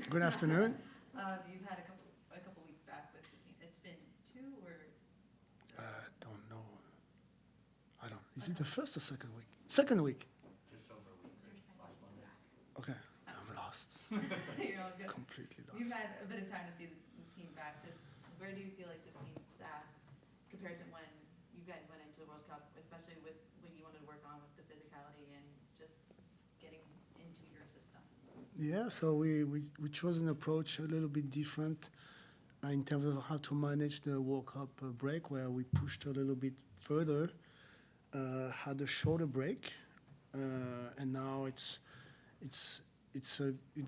Good afternoon. You've had a couple weeks back with the team. It's been two or Don't know. I don't. Is it the okay. first or second week? Second week. Just over a week, It's your second last Monday. Okay. I'm lost. You're all good. Completely lost. You've had a bit of time to see the team back. Just where do you feel like this team's at compared to when you guys went into the World Cup, especially with what you wanted to work on with the physicality and just getting into your system? Yeah. So we chose an approach a little bit different in terms of how to manage the World Cup break, where we pushed a little bit further, had a shorter break, and now it's it's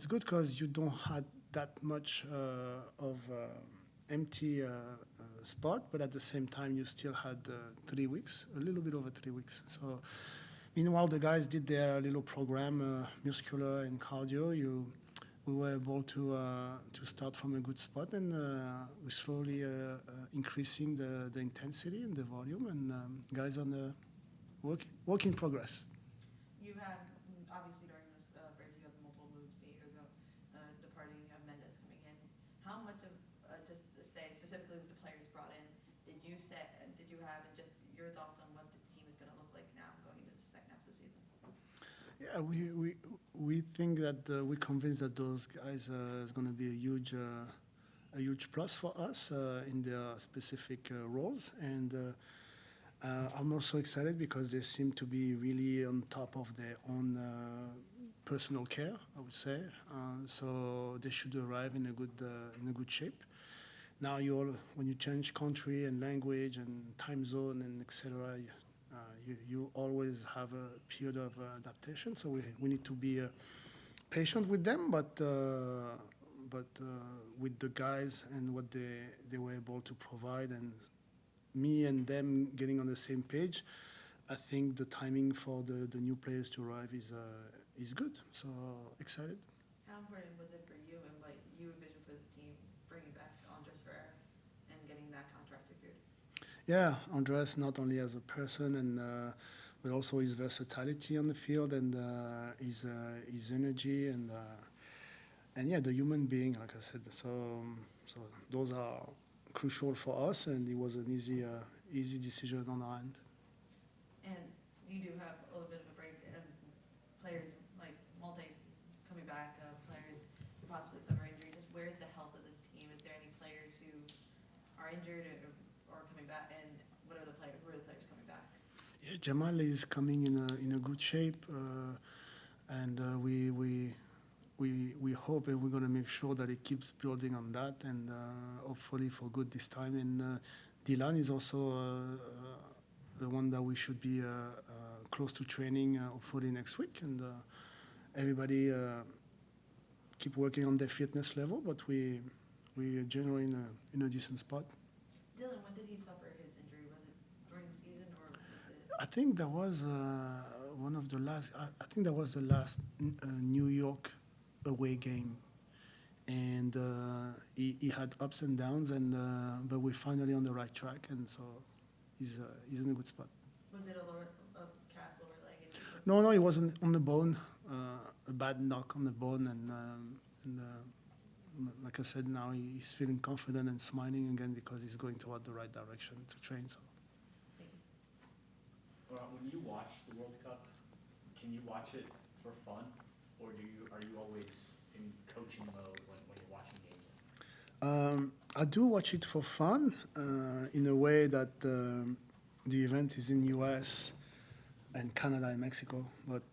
good because you don't have that much of empty spot, but at the same time you still had 3 weeks, a little bit over 3 weeks. So meanwhile the guys did their little program, muscular and cardio. We were able to start from a good spot, and we're slowly increasing the intensity and the volume, and guys on the work in progress. You had obviously during this break you have multiple moves. Diego departing, you have Mendes coming in. How much of just to say specifically with the players brought in did you have and just your thoughts on what this team is going to look like now going into the second half of the season? Yeah, we think that we're convinced that those guys is going to be a huge plus for us in their specific roles, and I'm also excited because they seem to be really on top of their own personal care, I would say. So they should arrive in a good shape. Now when you change country and language and time zone and etc. You always have a period of adaptation, so we need to be patient with them, but with the guys and what they were able to provide, and me and them getting on the same page, I think the timing for the new players to arrive is good. So excited. How important was it for you and what you envisioned for this team bringing back Andres Ferrer and getting that contract secured? Yeah, Andres, not only as a person and but also his versatility on the field and his energy and yeah, the human being, like I said. So those are crucial for us, and it was an easy decision on our end. And you do have a little bit of a break, and players like Malte coming back, players who possibly suffer injury. Just where's the health of this team? Is there any players who are injured or coming back, and what are the players? Who are the players coming back? Yeah, Jamal is coming in a good shape, and we hope and we're going to make sure that it keeps building on that, and hopefully for good this time. And Dylan is also the one that we should be close to training hopefully next week, and everybody keep working on their fitness level, but we generally in a decent spot. Dylan, when did he suffer his injury? Was it during the season or was it? I think that was one of the last. I think that was the last New York away game, and he had ups and downs, and but we're finally on the right track, and so he's in a good spot. Was it a calf, lower leg injury? No, he wasn't on the bone. A bad knock on the bone, and like I said, now he's feeling confident and smiling again because he's going toward the right direction to train. So. Thank you. When you watch the World Cup, can you watch it for fun, or are you always in coaching mode when you're watching games? I do watch it for fun, in a way that the event is in US and Canada and Mexico. But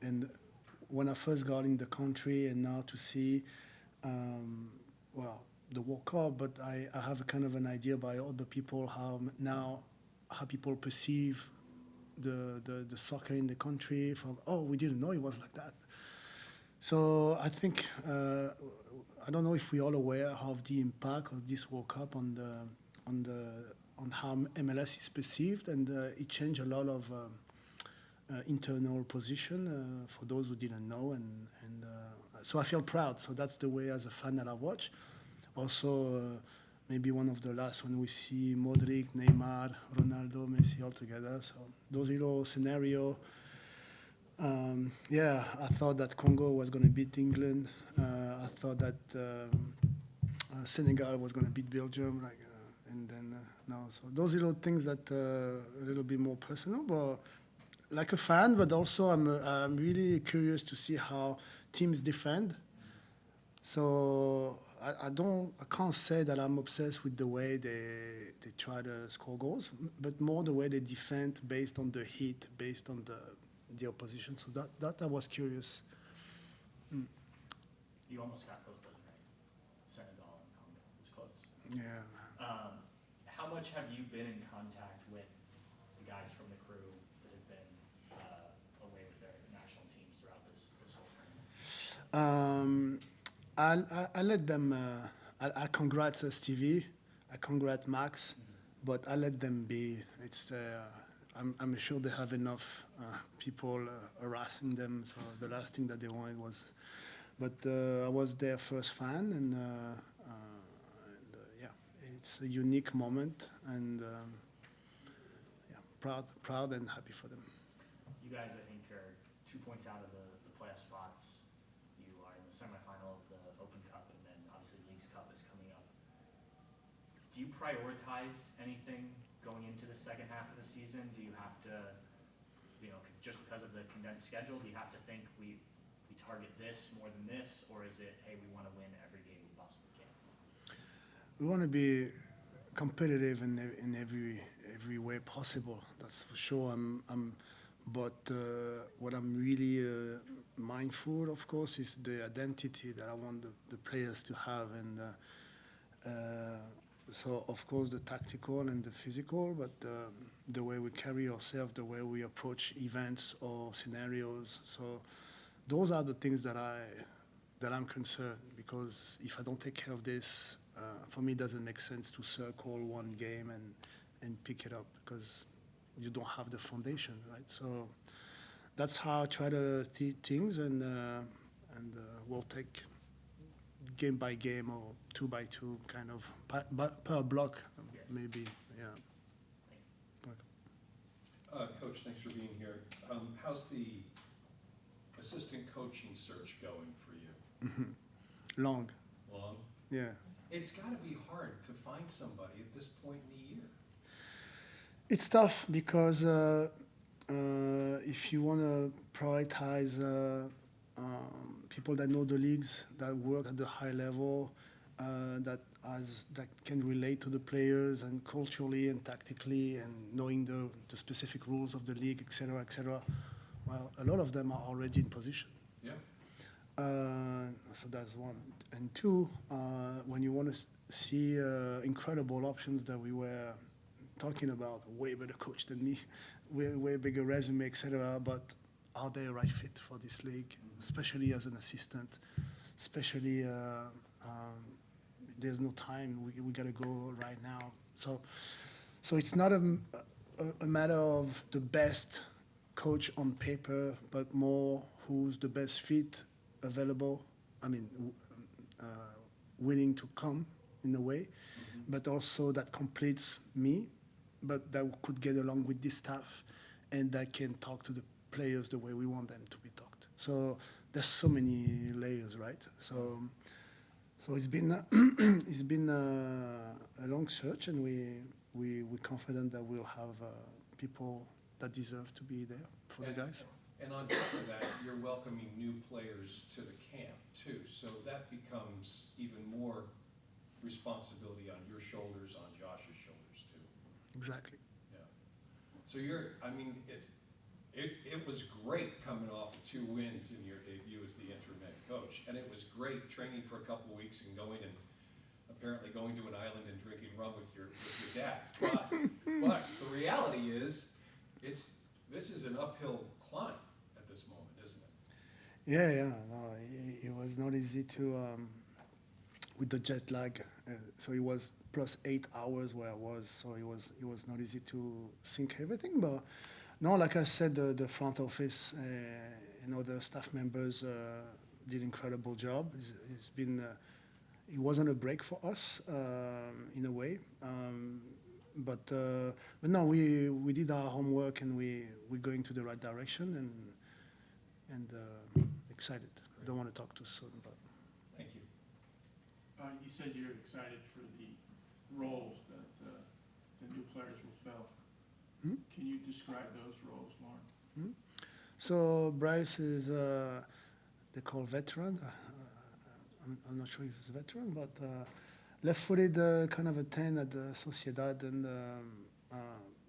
and when I first got in the country and now to see, the World Cup, but I have a kind of an idea by other people how people perceive the soccer in the country from, oh, we didn't know it was like that. So I think I don't know if we're all aware of the impact of this World Cup on how MLS is perceived, and it changed a lot of internal position for those who didn't know, and so I feel proud. So that's the way as a fan that I watch. Also, maybe one of the last when we see Modric, Neymar, Ronaldo, Messi all together. So those little scenario. I thought that Congo was going to beat England. I I thought that Senegal was going to beat Belgium, and then no. So those little things that a little bit more personal, but like a fan, but also I'm really curious to see how teams defend. So I can't say that I'm obsessed with the way they try to score goals, but more the way they defend based on the heat, based on the opposition. So that I was curious. You almost got both those right. Senegal and Congo. It was close. Yeah. How much have you been in contact with the guys from the crew that have been away with their national teams throughout this whole tournament? I let them. I congrats Stevie. I congrats Max, but I let them be. It's. I'm sure they have enough people harassing them. So the last thing that they wanted was. But I was their first fan, and yeah, it's a unique moment, and yeah, proud and happy for them. You guys, I think, are 2 points out of the playoff spots. You are in the semifinal of the Open Cup, and then obviously Leagues Cup is coming up. Do you prioritize anything going into the second half of the season? Do you have to, just because of the condensed schedule, do you have to think we target this more than this, or is it, hey, we want to win every game we possibly can? We want to be competitive in every way possible. That's for sure. But what I'm really mindful, of course, is the identity that I want the players to have, and so of course the tactical and the physical, but the way we carry ourselves, the way we approach events or scenarios. So those are the things that I'm concerned, because if I don't take care of this, for me it doesn't make sense to circle one game and pick it up, because you don't have the foundation, right? So that's how I try to see things, and we'll take game by game or 2 by 2, kind of per block, maybe. Yeah. Coach, thanks for being here. How's the assistant coaching search going for you? Long. Long? Yeah. It's got to be hard to find somebody at this point in the year. It's tough because if you want to prioritize people that know the leagues, that work at the high level, that can relate to the players, and culturally and tactically, and knowing the specific rules of the league, etc., etc. Well, a lot of them are already in position. Yeah. So that's one. And two, when you want to see incredible options that we were talking about, way better coach than me, way bigger resume, etc. But are they a right fit for this league, especially as an assistant? Especially, there's no time. We got to go right now. So it's not a matter of the best coach on paper, but more who's the best fit available. I mean, willing to come in a way, but also that completes me, but that could get along with this staff, and that can talk to the players the way we want them to be talked. So there's so many layers, right? So it's been a long search, and we're confident that we'll have people that deserve to be there for the guys. And on top of that, you're welcoming new players to the camp too, so that becomes even more responsibility on your shoulders, on Josh's shoulders too. Exactly. Yeah. So it was great coming off of 2 wins in your debut as the interim head coach, and it was great training for a couple of weeks and apparently going to an island and drinking rum with your dad. But the reality is, this is an uphill climb at this moment, isn't it? Yeah. No, it was not easy to with the jet lag. So it was plus 8 hours where I was. So it was not easy to sync everything. But no, like I said, the front office and other staff members did incredible job. It wasn't a break for us in a way. But no, we did our homework, and we're going to the right direction, and excited. I don't want to talk too soon, but Thank you. You said you're excited for the roles that the new players will fill. Hmm? Can you describe those roles, Lauren? So Bryce is they call veteran. I'm not sure if he's a veteran, but left-footed, kind of a 10 at the Sociedad, and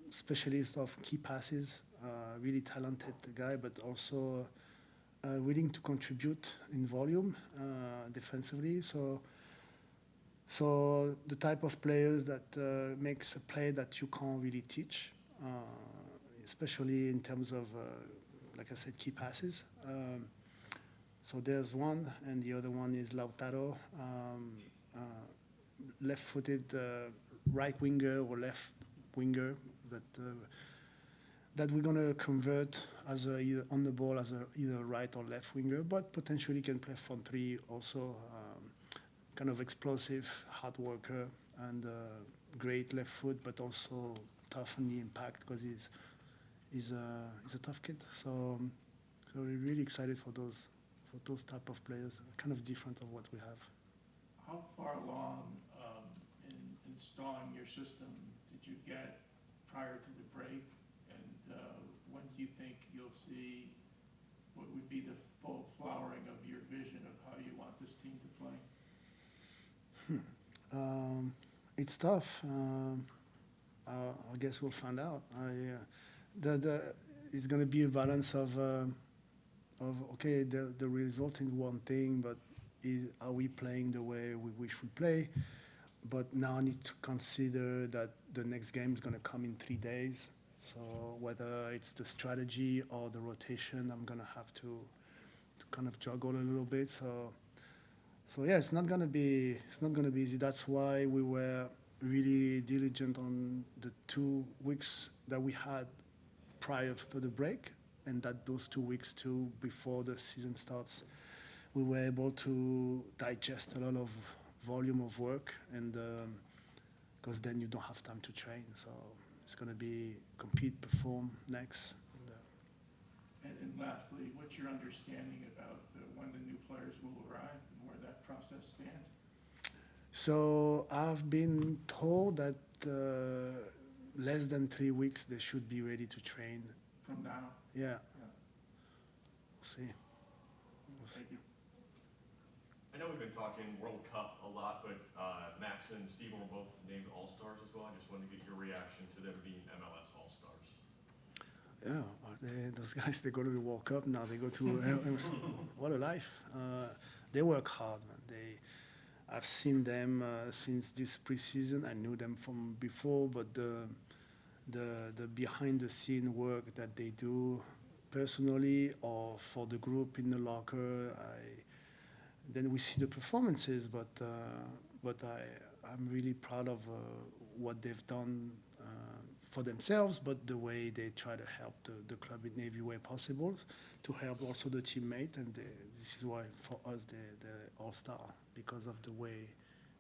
specialist of key passes. Really talented guy, but also willing to contribute in volume defensively. So the type of players that makes a play that you can't really teach, especially in terms of, like I said, key passes. So there's one, and the other one is Lautaro, left-footed right winger or left winger that we're gonna convert as either on the ball as either right or left winger, but potentially can play front three also. Kind of explosive, hard worker, and great left foot, but also tough on the impact because he's a tough kid. So we're really excited for those type of players, kind of different of what we have. How far along in installing your system did you get prior to the break? And when do you think you'll see what would be the full flowering of your vision of how you want this team to play? It's tough. I guess we'll find out. It's going to be a balance of okay, the result in one thing, but are we playing the way we wish we play? But now I need to consider that the next game is going to come in 3 days. So whether it's the strategy or the rotation, I'm going to have to kind of juggle a little bit. So yeah, it's not gonna be easy. That's why we were really diligent on the 2 weeks that we had prior to the break, and that those 2 weeks too before the season starts, we were able to digest a lot of volume of work, and because then you don't have time to train. So it's gonna be compete, perform next. And lastly, what's your understanding about when the new players will arrive and where that process stands? So I've been told that less than 3 weeks they should be ready to train. From now? Yeah. Yeah. We'll see. Thank you. I know we've been talking World Cup a lot, but Max and Steven were both named All-Stars as well. I just wanted to get your reaction to them being MLS All-Stars. Yeah, those guys, they go to the World Cup now. They go to what a life. They work hard, man. I've seen them since this preseason. I knew them from before, but the behind-the-scene work that they do personally or for the group in the locker, then we see the performances. But I'm really proud of what they've done for themselves, but the way they try to help the club in every way possible, to help also the teammate, and this is why for us they're all-star, because of the way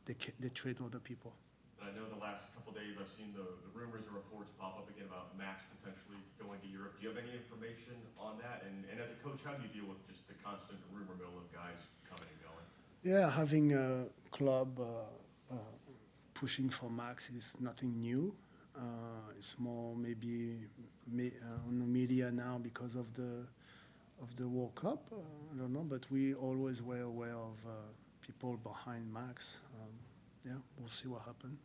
they treat other people. And I know the last couple days I've seen the rumors and reports pop up again about Max potentially going to Europe. Do you have any information on that? And as a coach, how do you deal with just the constant rumor mill of guys coming and going? Yeah, having a club pushing for Max is nothing new. It's more maybe on the media now because of the World Cup. I don't know, but we always were aware of people behind Max. Yeah, we'll see what happens.